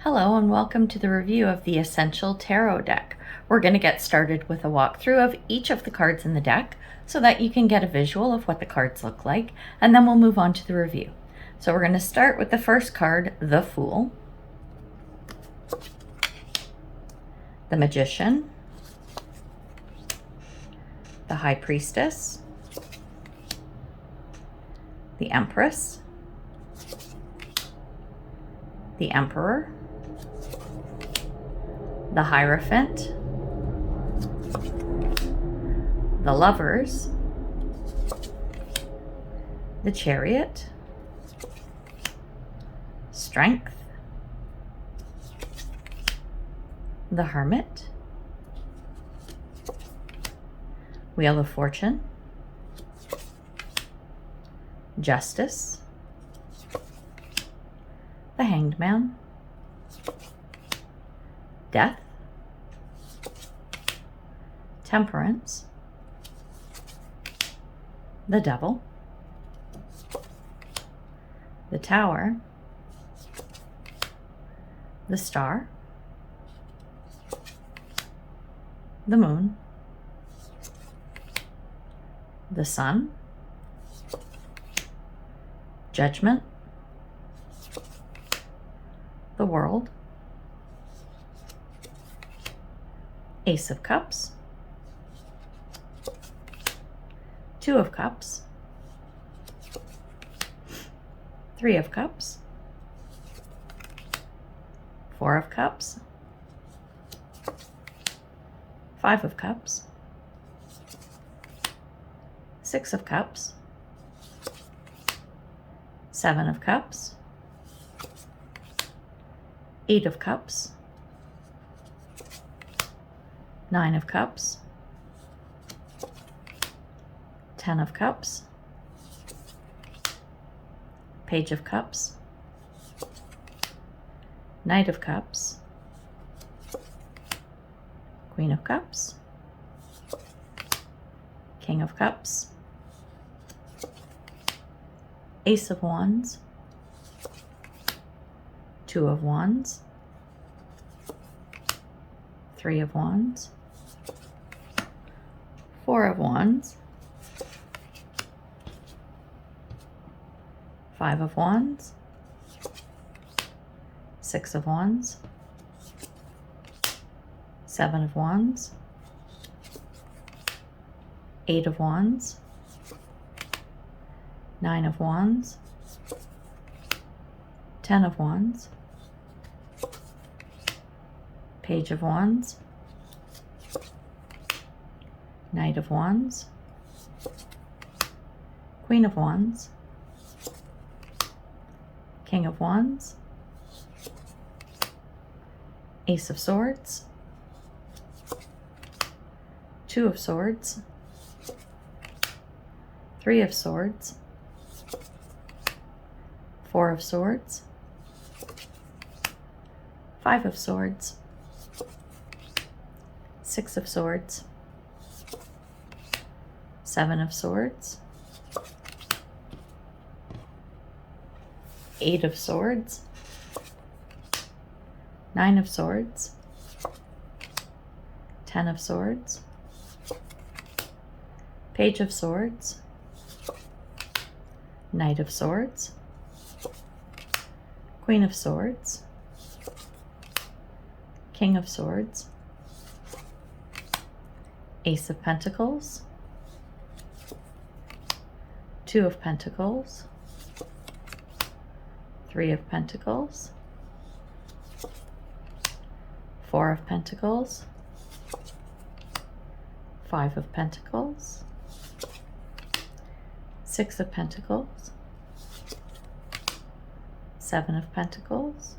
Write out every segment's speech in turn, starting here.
Hello and welcome to the review of the Essential Tarot deck. We're going to get started with a walkthrough of each of the cards in the deck so that you can get a visual of what the cards look like, and then we'll move on to the review. So we're going to start with the first card, the Fool, the Magician, the High Priestess, the Empress, the Emperor, the Hierophant, the Lovers, the Chariot, Strength, the Hermit, Wheel of Fortune, Justice, the Hanged Man, Death, Temperance, the Devil, the Tower, the Star, the Moon, the Sun, Judgment, the World, Ace of Cups, Two of Cups, Three of Cups, Four of Cups, Five of Cups, Six of Cups, Seven of Cups, Eight of Cups, Nine of Cups, 10 of Cups, Page of Cups, Knight of Cups, Queen of Cups, King of Cups, Ace of Wands, Two of Wands, Three of Wands, Four of Wands, Five of Wands, Six of Wands, Seven of Wands, Eight of Wands, Nine of Wands, 10 of Wands, Page of Wands, Knight of Wands, Queen of Wands, King of Wands, Ace of Swords, Two of Swords, Three of Swords, Four of Swords, Five of Swords, Six of Swords, Seven of Swords, Eight of Swords, Nine of Swords, 10 of Swords, Page of Swords, Knight of Swords, Queen of Swords, King of Swords, Ace of Pentacles, Two of Pentacles, Three of Pentacles, Four of Pentacles, Five of Pentacles, Six of Pentacles, Seven of Pentacles,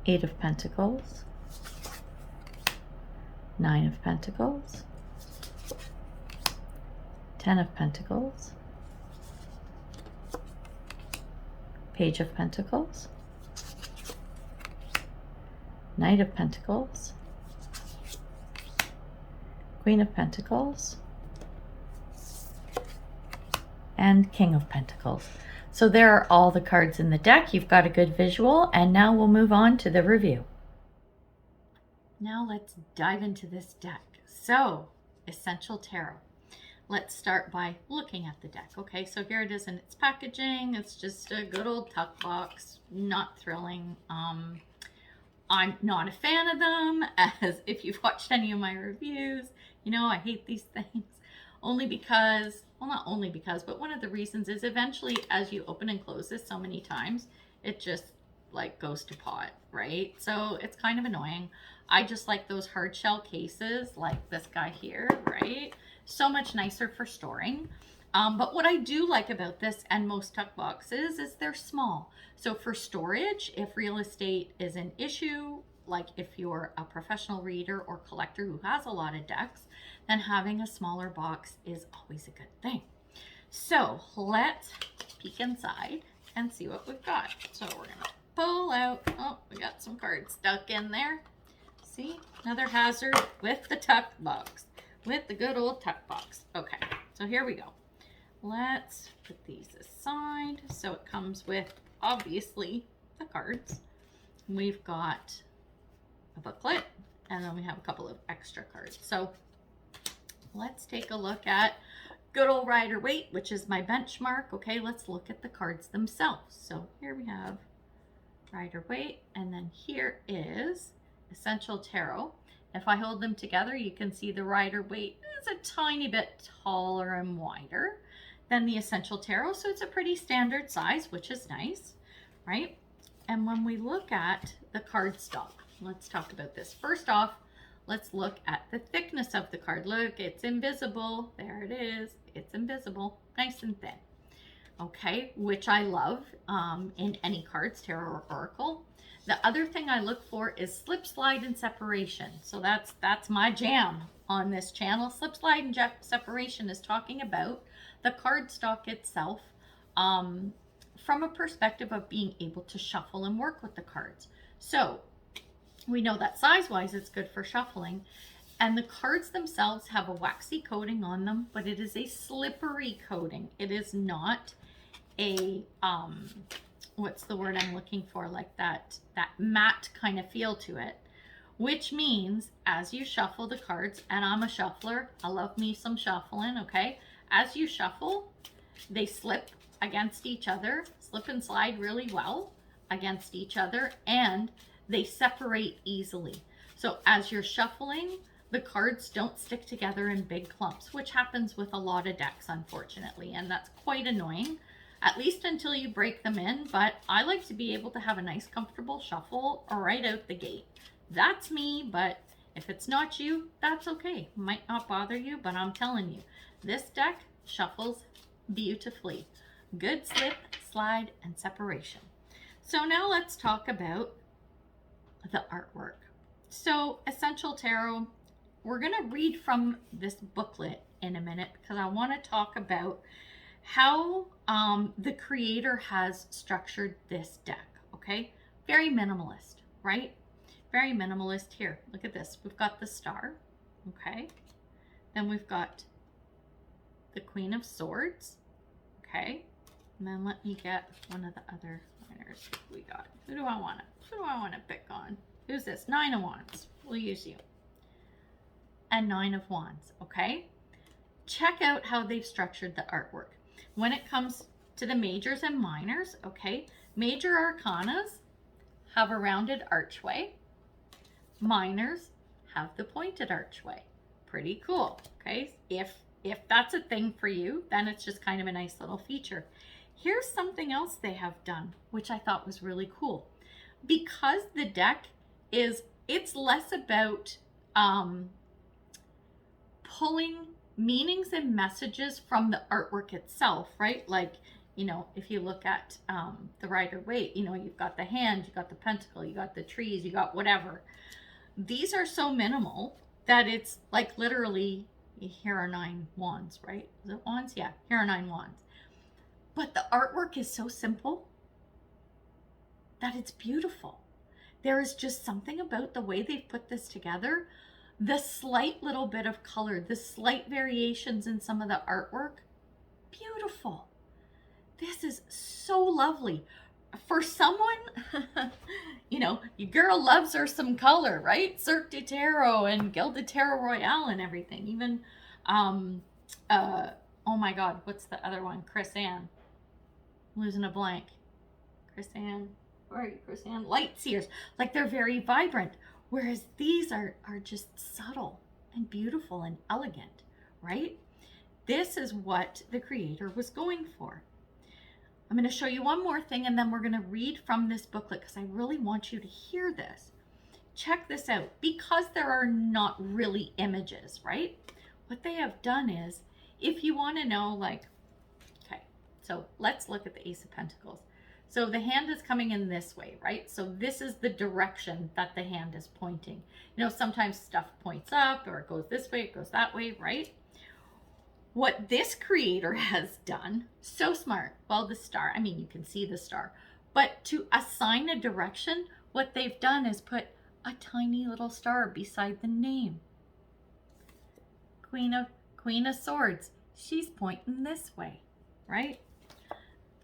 Eight of Pentacles, Nine of Pentacles, 10 of Pentacles, Page of Pentacles, Knight of Pentacles, Queen of Pentacles, and King of Pentacles. So there are all the cards in the deck. You've got a good visual, and now we'll move on to the review. Now let's dive into this deck. So, Essential Tarot. Let's start by looking at the deck. Okay, so here it is in its packaging. It's just a good old tuck box, not thrilling. I'm not a fan of them, as if you've watched any of my reviews, you know I hate these things. Only because, well, not only because, but one of the reasons is eventually as you open and close this so many times, it just like goes to pot, right? So it's kind of annoying. I just like those hard shell cases like this guy here, right? So much nicer for storing. But what I do like about this and most tuck boxes is they're small. So for storage, if real estate is an issue, like if you're a professional reader or collector who has a lot of decks, then having a smaller box is always a good thing. So let's peek inside and see what we've got. So we're gonna pull out, oh, we got some cards stuck in there. See, another hazard with the tuck box, with the good old tuck box. Okay, so here we go. Let's put these aside. So it comes with, obviously, the cards. We've got a booklet, and then we have a couple of extra cards. So let's take a look at good old Rider-Waite, which is my benchmark. Okay, let's look at the cards themselves. So here we have Rider-Waite, and then here is Essential Tarot. If I hold them together, you can see the Rider-Waite is a tiny bit taller and wider than the Essential Tarot, so it's a pretty standard size, which is nice, right? And when we look at the cardstock, let's talk about this. First off, let's look at the thickness of the card. Look, it's invisible. There it is. It's invisible, nice and thin. Okay, which I love in any cards, tarot or oracle. The other thing I look for is slip, slide, and separation. So that's my jam on this channel. Slip, slide, and separation is talking about the cardstock itself from a perspective of being able to shuffle and work with the cards. So we know that size-wise it's good for shuffling. And the cards themselves have a waxy coating on them, but it is a slippery coating. It is not a what's the word I'm looking for, like that matte kind of feel to it, which means as you shuffle the cards, and I'm a shuffler, I love me some shuffling, okay? As you shuffle, they slip against each other, slip and slide really well against each other, and they separate easily. So as you're shuffling, the cards don't stick together in big clumps, which happens with a lot of decks, unfortunately, and that's quite annoying. At least until you break them in, but I like to be able to have a nice comfortable shuffle right out the gate. That's me, but if it's not you, that's okay. Might not bother you, but I'm telling you, this deck shuffles beautifully. Good slip, slide, and separation. So now let's talk about the artwork. So Essential Tarot, we're going to read from this booklet in a minute because I want to talk about how the creator has structured this deck, okay? Very minimalist, right? Very minimalist. Here, look at this. We've got the star, okay? Then we've got the Queen of Swords, okay? And then let me get one of the other liners we got. Who do I want to pick on? Who's this? Nine of Wands. We'll use you. And Nine of Wands, okay? Check out how they've structured the artwork. When it comes to the majors and minors, okay, major arcanas have a rounded archway. Minors have the pointed archway. Pretty cool, okay? If that's a thing for you, then it's just kind of a nice little feature. Here's something else they have done, which I thought was really cool. Because the deck it's less about pulling meanings and messages from the artwork itself, right? Like, you know, if you look at the Rider-Waite, you know, you've got the hand, you got the pentacle, you got the trees, you got whatever. These are so minimal that it's like literally, here are 9 wands, right? Is it wands? Yeah, here are 9 wands. But the artwork is so simple that it's beautiful. There is just something about the way they've put this together. The slight little bit of color, the slight variations in some of the artwork, beautiful. This is so lovely. For someone, you know, your girl loves her some color, right? Cirque du Tarot and Gilded Tarot Royale and everything. Even, oh my God, what's the other one? Chris Ann. I'm losing a blank. Chris Ann. Where are you, Chris Ann? Light Seers. Like, they're very vibrant. Whereas these are just subtle and beautiful and elegant, right? This is what the creator was going for. I'm going to show you one more thing, and then we're going to read from this booklet because I really want you to hear this. Check this out. Because there are not really images, right? What they have done is, if you want to know, like, okay, so let's look at the Ace of Pentacles. So the hand is coming in this way, right? So this is the direction that the hand is pointing. You know, sometimes stuff points up, or it goes this way, it goes that way, right? What this creator has done, so smart. Well, the star, I mean, you can see the star, but to assign a direction, what they've done is put a tiny little star beside the name. Queen of Swords, she's pointing this way, right?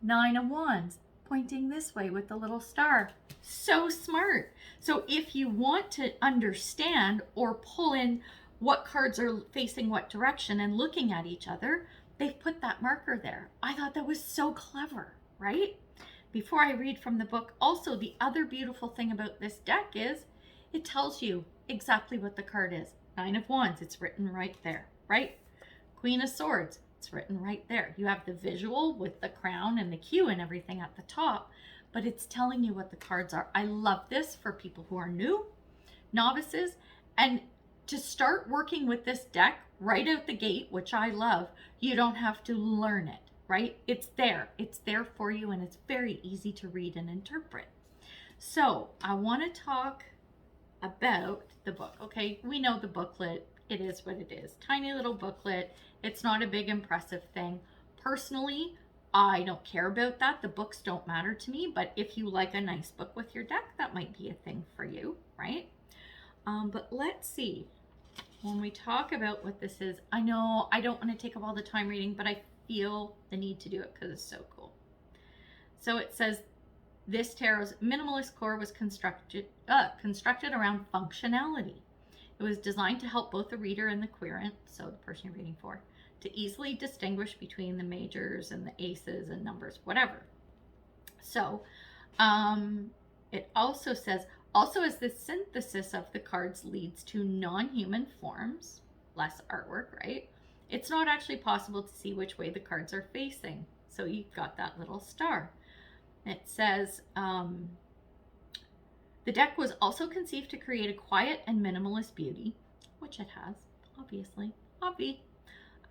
Nine of Wands, pointing this way with the little star. So smart. So if you want to understand or pull in what cards are facing what direction and looking at each other, they've put that marker there. I thought that was so clever, right? Before I read from the book, also the other beautiful thing about this deck is it tells you exactly what the card is. Nine of Wands, it's written right there, right? Queen of Swords, it's written right there. You have the visual with the crown and the Q and everything at the top, but it's telling you what the cards are. I love this for people who are new, novices, and to start working with this deck right out the gate, which I love, you don't have to learn it, right? It's there. It's there for you, and it's very easy to read and interpret. So I want to talk about the book. Okay, we know the booklet. It is what it is. Tiny little booklet. It's not a big impressive thing. Personally, I don't care about that. The books don't matter to me, but if you like a nice book with your deck, that might be a thing for you, right? But let's see. When we talk about what this is, I know I don't want to take up all the time reading, but I feel the need to do it because it's so cool. So it says, this tarot's minimalist core was constructed around functionality. It was designed to help both the reader and the querent, so the person you're reading for, to easily distinguish between the majors and the aces and numbers, whatever. So it also says, also as the synthesis of the cards leads to non-human forms, less artwork, right? It's not actually possible to see which way the cards are facing. So you've got that little star. It says, the deck was also conceived to create a quiet and minimalist beauty, which it has, obviously, obvi.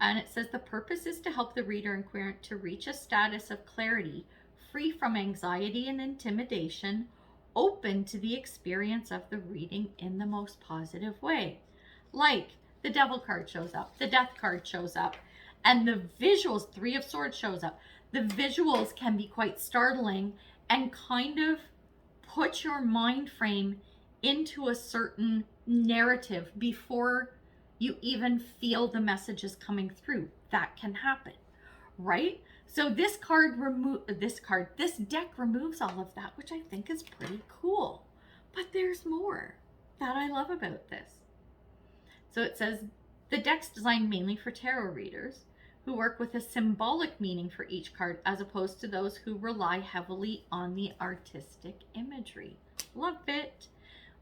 And it says the purpose is to help the reader and querent to reach a status of clarity, free from anxiety and intimidation, open to the experience of the reading in the most positive way. Like the Devil card shows up, the Death card shows up, and the visuals, Three of Swords shows up. The visuals can be quite startling and kind of put your mind frame into a certain narrative before you even feel the messages coming through. That can happen, right? So this deck removes all of that, which I think is pretty cool. But there's more that I love about this. So it says, the deck's designed mainly for tarot readers who work with a symbolic meaning for each card, as opposed to those who rely heavily on the artistic imagery. Love it.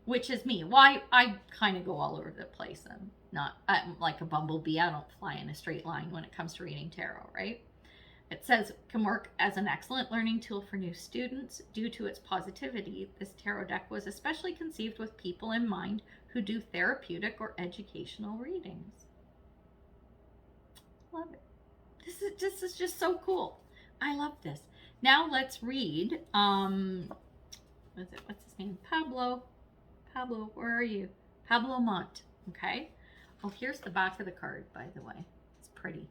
Which is me. Why I kind of go all over the place. I'm like a bumblebee. I don't fly in a straight line when it comes to reading tarot, right? It says it can work as an excellent learning tool for new students. Due to its positivity, this tarot deck was especially conceived with people in mind who do therapeutic or educational readings. Love it. This is just so cool. I love this. Now let's read, what's his name? Pablo, where are you? Pablo Mont, okay? Oh, here's the back of the card, by the way. It's pretty,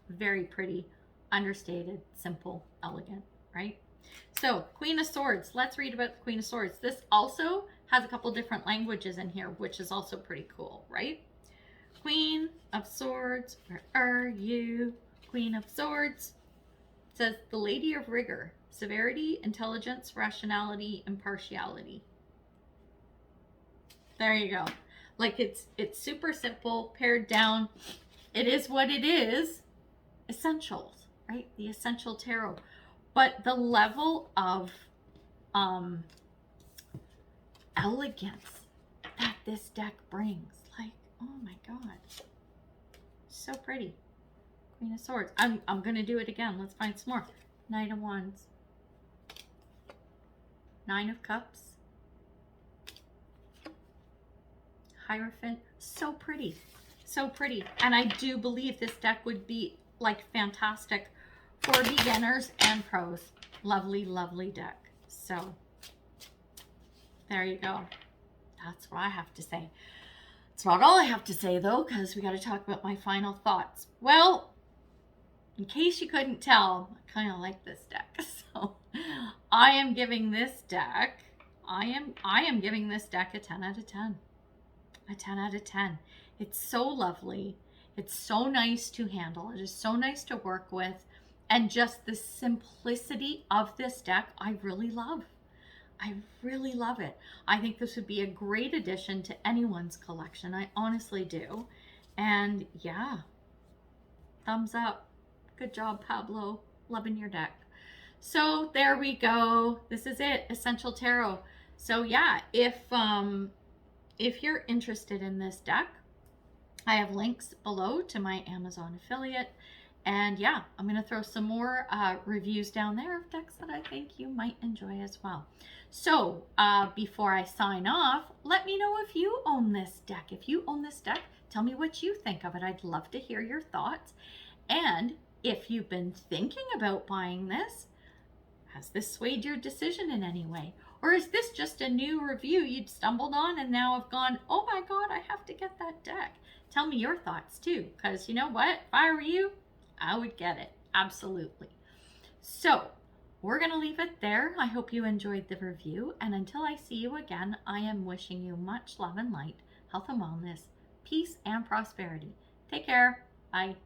very pretty, understated, simple, elegant, right? So, Queen of Swords. Let's read about the Queen of Swords. This also has a couple different languages in here, which is also pretty cool, right? Queen of Swords, where are you? Queen of Swords. It says the Lady of Rigor, severity, intelligence, rationality, impartiality. There you go. Like it's super simple, pared down. It is what it is. Essentials, right? The Essential Tarot. But the level of elegance that this deck brings, like, oh my god, so pretty. Queen of Swords. I'm gonna do it again. Let's find some more. Knight of Wands, Nine of Cups, Hierophant. So pretty, so pretty. And I do believe this deck would be like fantastic for beginners and pros. Lovely, lovely deck. So there you go. That's what I have to say. It's not all I have to say, though, because we got to talk about my final thoughts. Well, in case you couldn't tell, I kind of like this deck. So I am giving this deck, I am giving this deck a 10 out of 10. A 10 out of 10. It's so lovely. It's so nice to handle. It is so nice to work with. And just the simplicity of this deck, I really love. I really love it. I think this would be a great addition to anyone's collection. I honestly do. And yeah, thumbs up. Good job, Pablo. Loving your deck. So there we go. This is it, Essential Tarot. So yeah, if you're interested in this deck, I have links below to my Amazon affiliate. And yeah, I'm going to throw some more reviews down there of decks that I think you might enjoy as well. So before I sign off, let me know if you own this deck. If you own this deck, tell me what you think of it. I'd love to hear your thoughts. And if you've been thinking about buying this, has this swayed your decision in any way? Or is this just a new review you'd stumbled on and now have gone, oh my God, I have to get that deck? Tell me your thoughts too, because you know what? If I were you, I would get it. Absolutely. So we're going to leave it there. I hope you enjoyed the review. And until I see you again, I am wishing you much love and light, health and wellness, peace and prosperity. Take care. Bye.